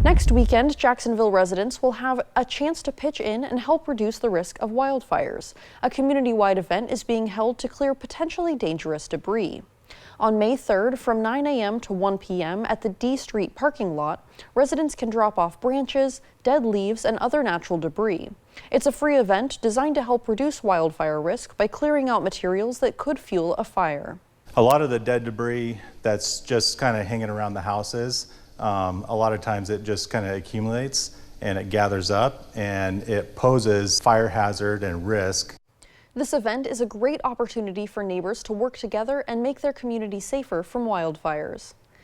Next weekend, Jacksonville residents will have a chance to pitch in and help reduce the risk of wildfires. A community-wide event is being held to clear potentially dangerous debris. On May 3rd, from 9 a.m. to 1 p.m. at the D Street parking lot, residents can drop off branches, dead leaves, and other natural debris. It's a free event designed to help reduce wildfire risk by clearing out materials that could fuel a fire. A lot of the dead debris that's just kind of hanging around the houses, a lot of times it just kind of accumulates and it gathers up and it poses fire hazard and risk. This event is a great opportunity for neighbors to work together and make their community safer from wildfires.